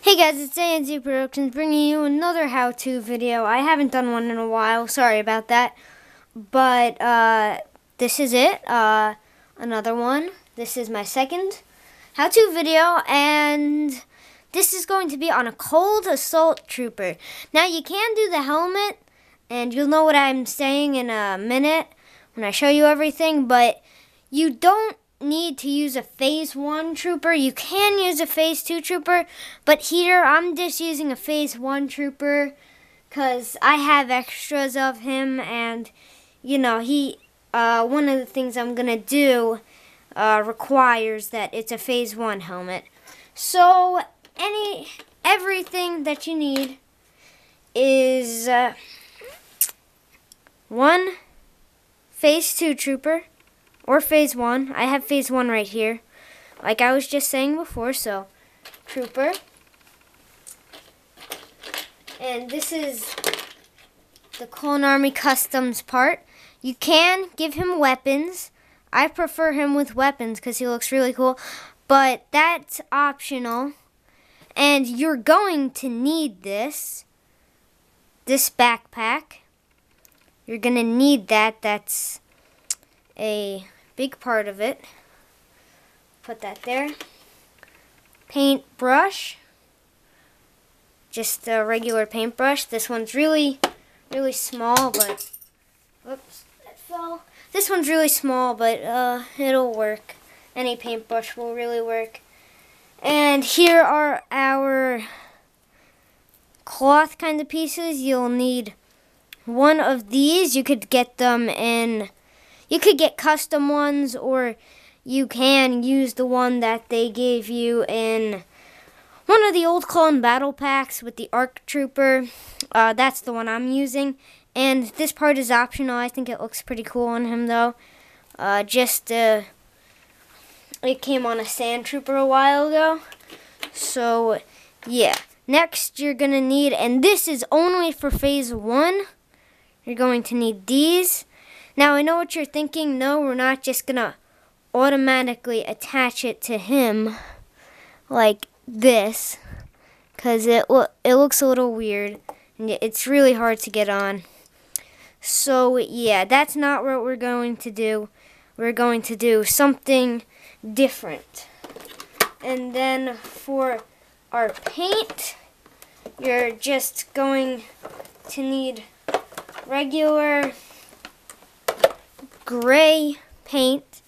Hey guys, it's A&Z Productions bringing you another how-to video. I haven't done one in a while, sorry about that. But this is it, another one. This is my second how-to video, and this is going to be on a cold assault trooper. Now you can do the helmet, and you'll know what I'm saying in a minute when I show you everything, but you don't need to use a phase 1 trooper. You can use a phase 2 trooper, but here I'm just using a phase 1 trooper because I have extras of him, and you know, he one of the things I'm gonna do requires that it's a phase 1 helmet. So everything that you need is one phase 2 trooper or phase 1. I have phase 1 right here, like I was just saying before. So, trooper. And this is the Recon Brix Customs part. You can give him weapons. I prefer him with weapons because he looks really cool, but that's optional. And you're going to need this backpack. You're going to need that. That's a big part of it. Put that there. Paintbrush. Just a regular paintbrush. This one's really small, but whoops, that fell. This one's really small, but it'll work. Any paintbrush will really work. And here are our cloth kind of pieces. You'll need one of these. You could get them in, you could get custom ones, or you can use the one that they gave you in one of the old clone battle packs with the ARC Trooper. That's the one I'm using. And this part is optional. I think it looks pretty cool on him though. It came on a Sand Trooper a while ago. So yeah. Next you're going to need, and this is only for phase 1, you're going to need these. Now I know what you're thinking. No, we're not just going to automatically attach it to him like this, because it looks a little weird and it's really hard to get on. So yeah, that's not what we're going to do. We're going to do something different. And then for our paint, you're just going to need regular gray paint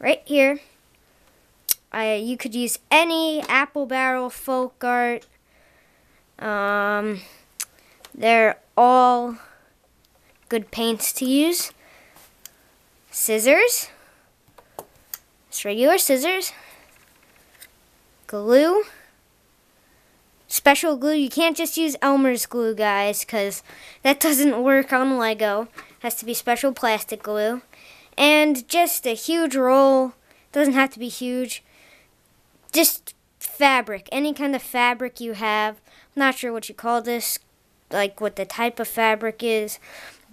right here. You could use any Apple Barrel, Folk Art. They're all good paints to use. Scissors. Just regular scissors. Glue. Special glue. You can't just use Elmer's glue, guys, because that doesn't work on Lego. It has to be special plastic glue. And just a huge roll. Doesn't have to be huge. Just fabric. Any kind of fabric you have. I'm not sure what you call this, like what the type of fabric is,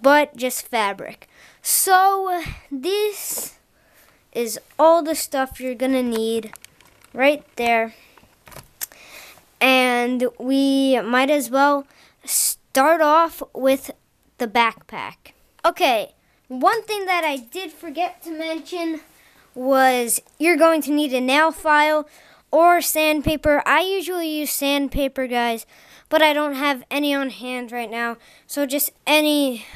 but just fabric. So this is all the stuff you're gonna need right there. And we might as well start off with the backpack. Okay, one thing that I did forget to mention was you're going to need a nail file or sandpaper. I usually use sandpaper, guys, but I don't have any on hand right now, so just any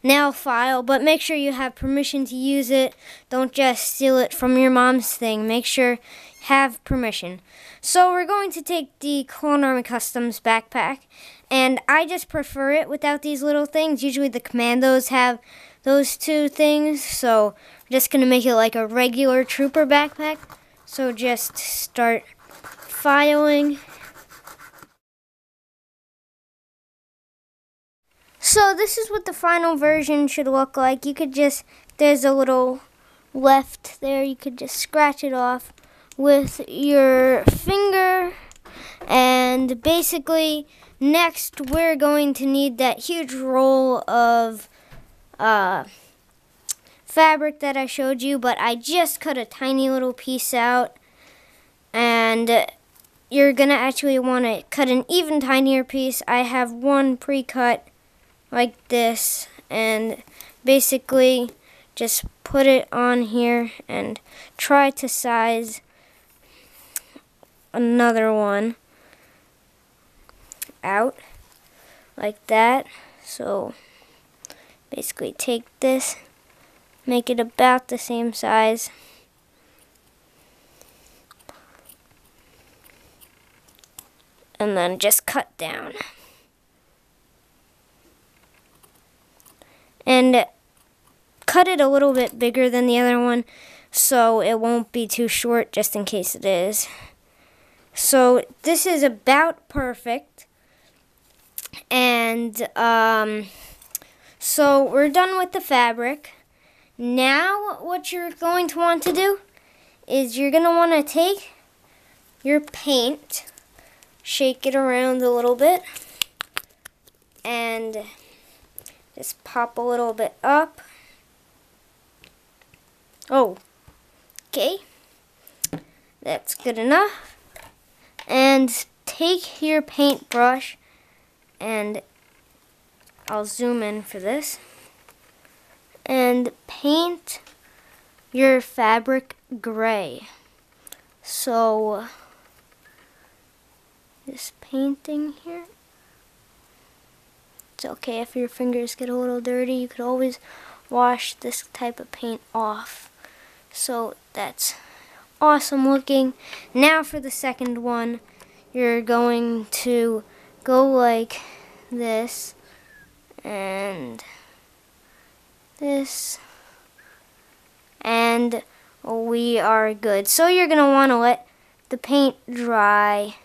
nail file. But make sure you have permission to use it. Don't just steal it from your mom's thing. Make sure you have permission. So we're going to take the Recon Brix Customs backpack, and I just prefer it without these little things. Usually the Commandos have those two things, so we're just going to make it like a regular trooper backpack. So just start filing. So this is what the final version should look like. You could just, there's a little left there, you could just scratch it off with your finger. And basically, next we're going to need that huge roll of fabric that I showed you, but I just cut a tiny little piece out, and you're gonna actually want to cut an even tinier piece. I have one pre-cut like this, and basically just put it on here and try to size another one out like that. So basically take this, make it about the same size, and then just cut down. And cut it a little bit bigger than the other one so it won't be too short, just in case it is. So this is about perfect. And so we're done with the fabric. Now what you're going to want to do is you're going to want to take your paint, shake it around a little bit, and just pop a little bit up. Oh, okay. That's good enough. And take your paintbrush, and I'll zoom in for this, and paint your fabric gray. So this painting here, it's okay if your fingers get a little dirty. You could always wash this type of paint off. So that's awesome looking. Now for the second one, you're going to go like this and this, and we are good. So you're going to want to let the paint dry,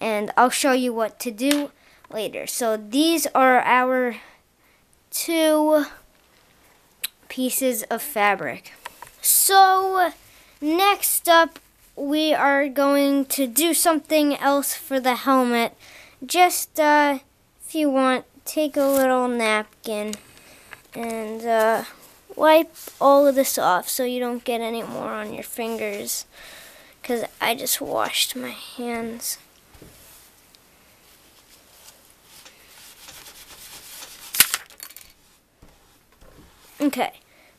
and I'll show you what to do later. So these are our two pieces of fabric. So next up, we are going to do something else for the helmet. Just if you want, take a little napkin and wipe all of this off so you don't get any more on your fingers, because I just washed my hands. Okay,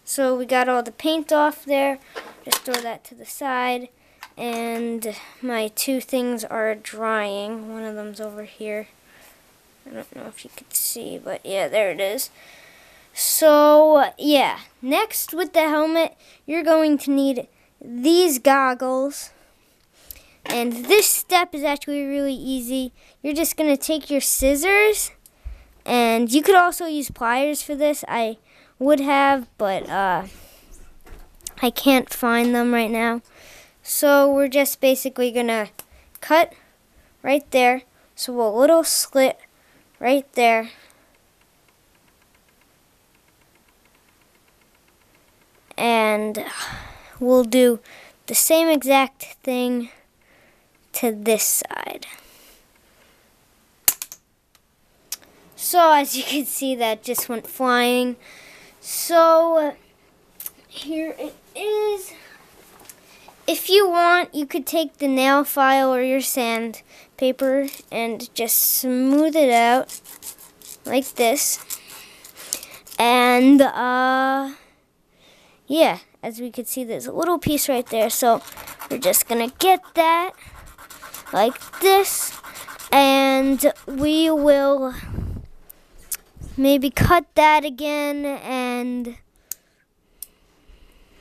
so we got all the paint off there. Just throw that to the side, and my two things are drying. One of them's over here. I don't know if you could see, but yeah, there it is. So yeah, next with the helmet, you're going to need these goggles. And this step is actually really easy. You're just going to take your scissors, and you could also use pliers for this. I would have, but I can't find them right now. So we're just basically gonna cut right there. So a little slit right there. And we'll do the same exact thing to this side. So as you can see, that just went flying. So here it is. If you want, you could take the nail file or your sandpaper and just smooth it out like this. And yeah, as we can see, there's a little piece right there. So we're just gonna get that like this, and we will maybe cut that again, and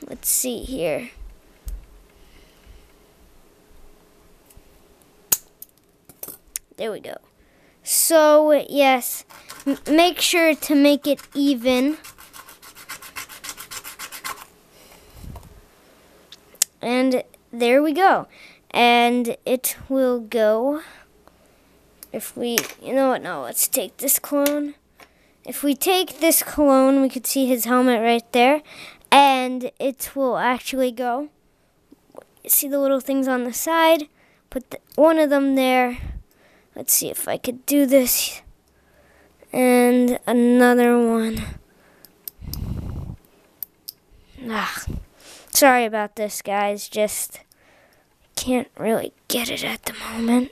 let's see here. There we go. So yes, make sure to make it even. And there we go. And it will go, if we, you know what, no, let's take this clone. If we take this clone, we could see his helmet right there, and it will actually go. See the little things on the side? Put one of them there. Let's see if I could do this. And another one. Sorry about this, guys. Just can't really get it at the moment.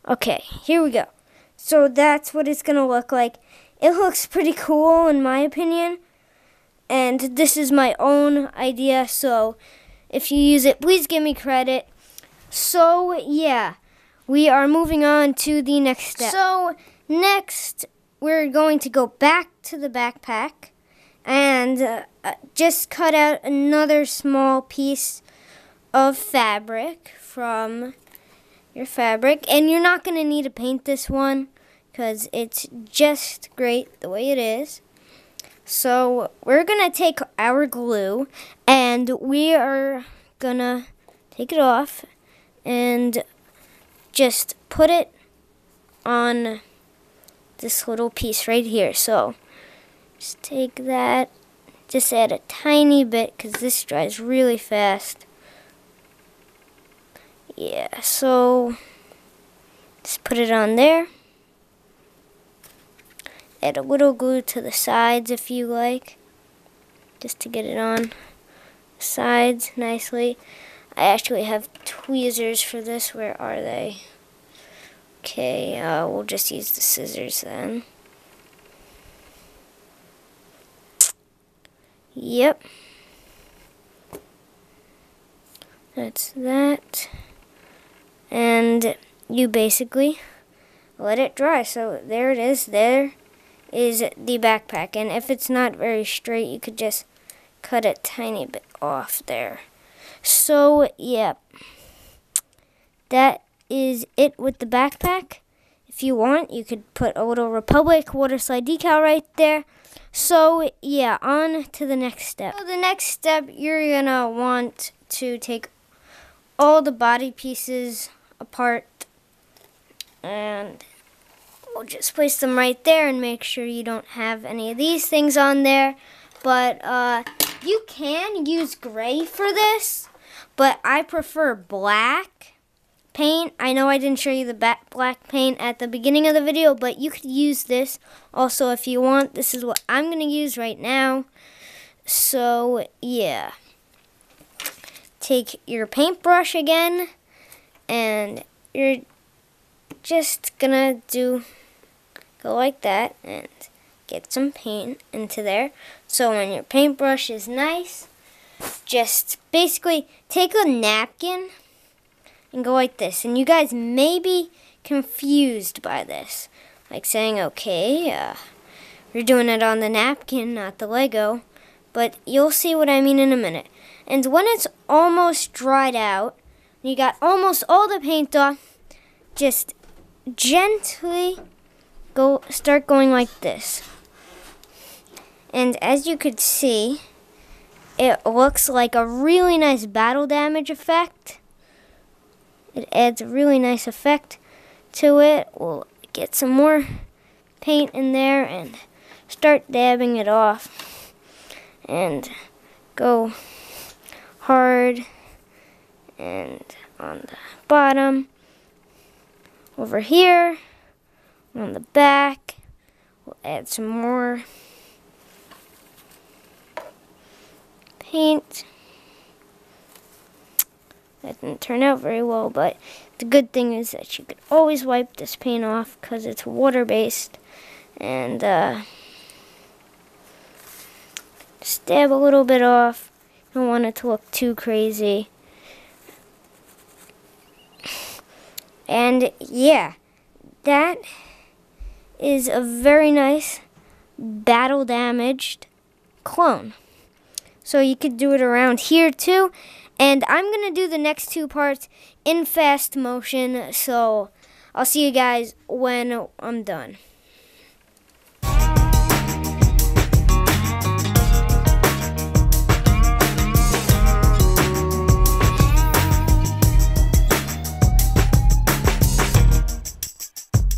Okay, here we go. So that's what it's gonna look like. It looks pretty cool in my opinion. And this is my own idea, so if you use it, please give me credit. So yeah, we are moving on to the next step. So next, we're going to go back to the backpack and just cut out another small piece of fabric from your fabric. And you're not going to need to paint this one because it's just great the way it is. So we're going to take our glue and we are going to take it off and just put it on this little piece right here. So just take that, just add a tiny bit because this dries really fast. Yeah, so just put it on there. Add a little glue to the sides if you like, just to get it on the sides nicely. I actually have tweezers for this. Where are they? Okay, we'll just use the scissors then. Yep. That's that. And you basically let it dry. So there it is. There is the backpack, and if it's not very straight, you could just cut a tiny bit off there. So yeah, that is it with the backpack. If you want, you could put a little Republic water slide decal right there. So yeah, on to the next step. So the next step, you're gonna want to take all the body pieces apart, and we'll just place them right there and make sure you don't have any of these things on there. But you can use gray for this, but I prefer black paint. I know I didn't show you the black paint at the beginning of the video, but you could use this also if you want. This is what I'm going to use right now. So yeah, take your paintbrush again, and you're just going to go like that and get some paint into there. So when your paintbrush is nice, just basically take a napkin and go like this. And you guys may be confused by this, like saying, okay, you're doing it on the napkin, not the Lego, but you'll see what I mean in a minute. And when it's almost dried out, you got almost all the paint off, just gently start going like this. And as you could see, it looks like a really nice battle damage effect. It adds a really nice effect to it. We'll get some more paint in there and start dabbing it off. And go hard and on the bottom. Over here, on the back, we'll add some more paint. That didn't turn out very well, but the good thing is that you could always wipe this paint off because it's water-based. And just dab a little bit off. You don't want it to look too crazy. And yeah, that is a very nice battle damaged clone. So you could do it around here too. And I'm going to do the next two parts in fast motion. So I'll see you guys when I'm done.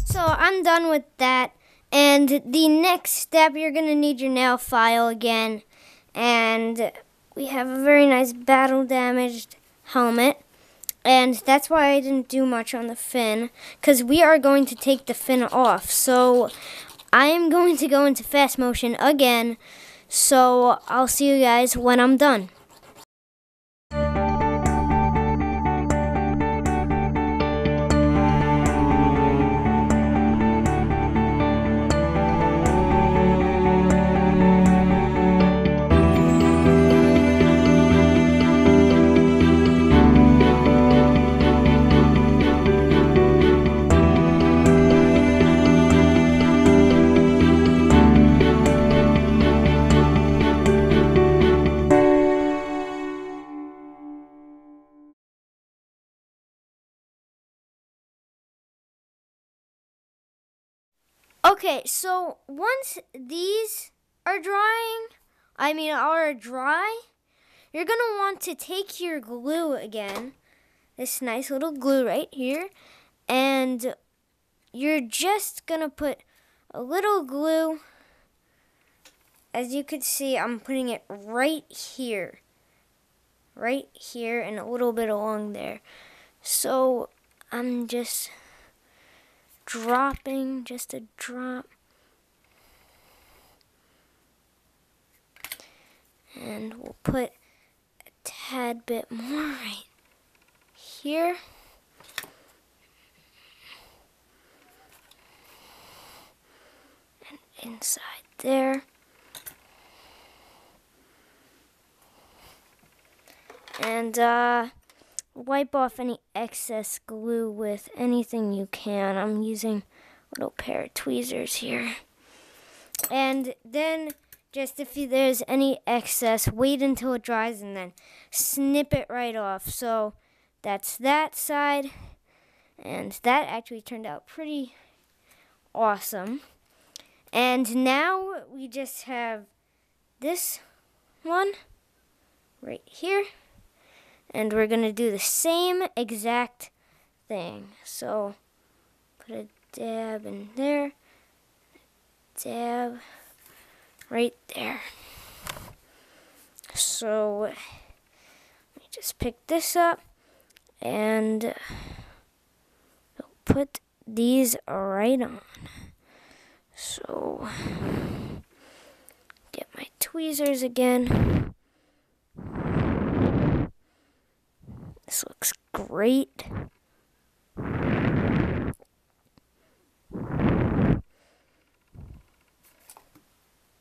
So I'm done with that, and the next step, you're going to need your nail file again, and we have a very nice battle damaged helmet, and that's why I didn't do much on the fin, because we are going to take the fin off. So I am going to go into fast motion again, so I'll see you guys when I'm done. Okay, so once these are dry, you're going to want to take your glue again, this nice little glue right here, and you're just going to put a little glue. As you can see, I'm putting it right here, and a little bit along there. So I'm just dropping, just a drop. And we'll put a tad bit more right here. And inside there. And wipe off any excess glue with anything you can. I'm using a little pair of tweezers here. And then just if there's any excess, wait until it dries and then snip it right off. So that's that side. And that actually turned out pretty awesome. And now we just have this one right here. And we're going to do the same exact thing. So put a dab in there, dab right there. So let me just pick this up and put these right on. So get my tweezers again. This looks great.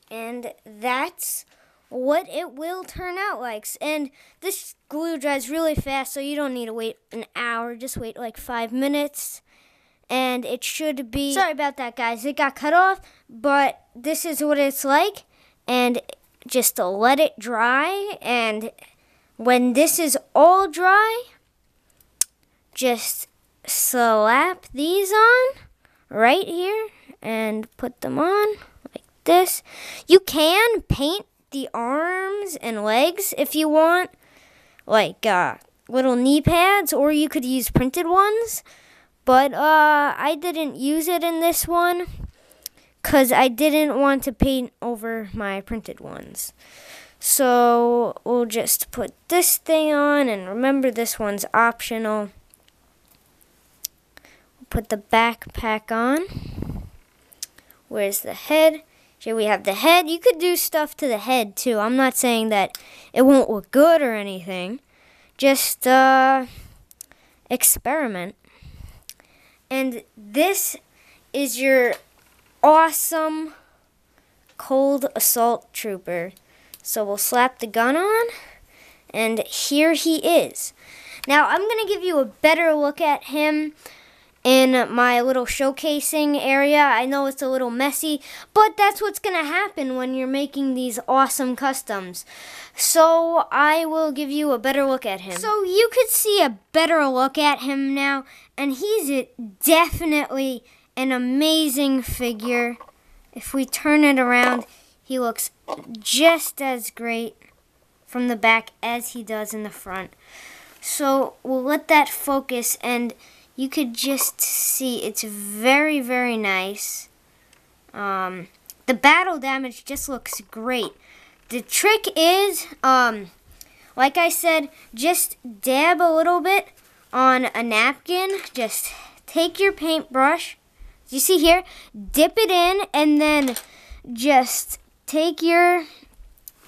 And that's what it will turn out like. And this glue dries really fast, so you don't need to wait an hour. Just wait like 5 minutes. And it should be... Sorry about that, guys. It got cut off, but this is what it's like. And just to let it dry, and when this is all dry, just slap these on right here and put them on like this. You can paint the arms and legs if you want, like little knee pads, or you could use printed ones. But I didn't use it in this one because I didn't want to paint over my printed ones. So we'll just put this thing on, and remember this one's optional. We'll put the backpack on. Where's the head? Here we have the head. You could do stuff to the head too. I'm not saying that it won't look good or anything. Just experiment. And this is your awesome cold assault trooper. So we'll slap the gun on, and here he is. Now I'm going to give you a better look at him in my little showcasing area. I know it's a little messy, but that's what's going to happen when you're making these awesome customs. So I will give you a better look at him. So you could see a better look at him now, and he's definitely an amazing figure. If we turn it around, he looks just as great from the back as he does in the front. So we'll let that focus, and you could just see it's very, very nice. The battle damage just looks great. The trick is, like I said, just dab a little bit on a napkin. Just take your paintbrush. You see here? Dip it in, and then just take your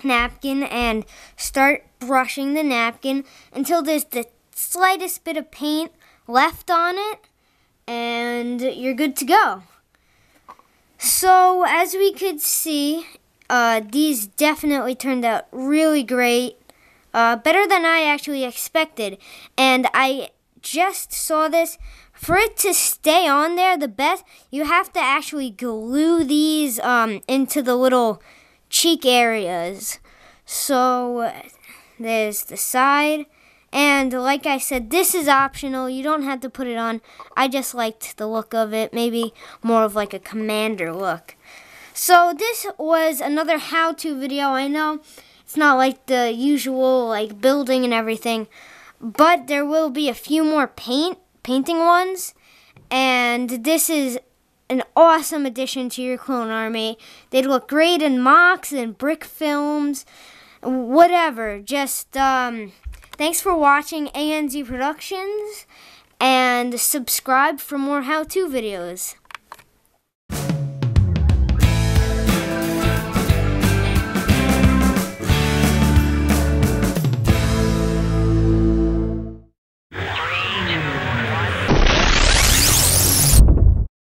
napkin and start brushing the napkin until there's the slightest bit of paint left on it, and you're good to go. So as we could see, these definitely turned out really great, better than I actually expected. And I just saw this. For it to stay on there the best, you have to actually glue these into the little cheek areas. So there's the side, And like I said, this is optional. You don't have to put it on. I just liked the look of it, maybe more of like a commander look. So this was another how-to video. I know it's not like the usual like building and everything, but there will be a few more painting ones. And this is an awesome addition to your clone army. They'd look great in mocks and brick films, whatever. Just thanks for watching ANZ Productions, and subscribe for more how-to videos.